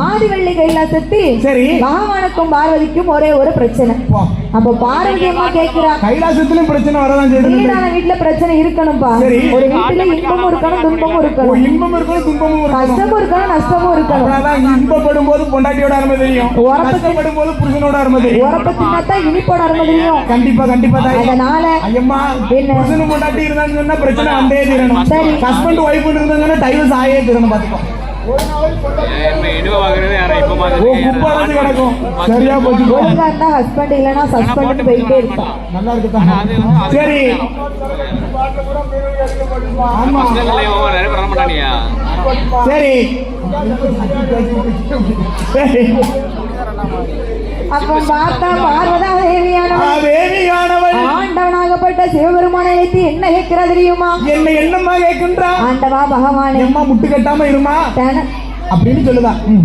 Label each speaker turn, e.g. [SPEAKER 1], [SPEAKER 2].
[SPEAKER 1] ஆதிவள்ளி கைலாசத்தில்
[SPEAKER 2] சரி.
[SPEAKER 1] பகவானுக்கும் பார்வதிக்கும் ஒரே ஒரு பிரச்சனை. அப்ப பார்வதி அம்மா கேட்கிறா,
[SPEAKER 2] கைலாசத்திலும் பிரச்சனை வரதான் செய்யுது.
[SPEAKER 1] வீடான வீட்டுல பிரச்சனை இருக்கணும்பா.
[SPEAKER 2] சரி.
[SPEAKER 1] ஒரு வீட்டுல இன்பமும் இருக்கணும், துன்பமும் இருக்கணும்.
[SPEAKER 2] இன்பமும் இருக்கணும், துன்பமும் இருக்கணும்,
[SPEAKER 1] கஷ்டமும் இருக்கணும், நஷ்டமும் இருக்கணும்.
[SPEAKER 2] அதான் இன்பப்படும் போது பொண்டாட்டியோட அருமை தெரியும், கஷ்டப்படும் போது புருஷனோட அருமை தெரியும்.
[SPEAKER 1] உரப்ப தின்னாத்தான் இனிப்போட அருமை தெரியும்.
[SPEAKER 2] கண்டிப்பா கண்டிப்பா தான்.
[SPEAKER 1] அதனால
[SPEAKER 2] ஐயம்மா, புருஷனும் பொண்டாட்டி இருந்தான்னு சொன்னா பிரச்சனை வந்தே தீரணும்.
[SPEAKER 1] சரி.
[SPEAKER 2] ஹஸ்பண்ட் ஒய்ஃப் இருந்தாங்கன்னா டைவர்ஸ் ஆயே தீரணும். பாத்துக்கோ, சரியா போச்சு.
[SPEAKER 1] ஒழுங்கா இருந்தா ஹஸ்பண்ட் இல்லைன்னா சஸ்பெண்ட் போயிட்டே இருப்பான்.
[SPEAKER 2] நல்லா இருக்குதான். சரி, சரி சரி.
[SPEAKER 1] அப்ப பார்த்தா பார்வதா
[SPEAKER 2] தேவியானவள்
[SPEAKER 1] ஆண்டவனாகப்பட்ட சிவபெருமானை வைத்து என்ன கேட்கிறா தெரியுமா?
[SPEAKER 2] என்ன என்னம்மா கேட்கின்றா?
[SPEAKER 1] ஆண்டவா பகவானே,
[SPEAKER 2] அம்மா முட்டு கட்டாம இருமா அப்படின்னு சொல்லுதா.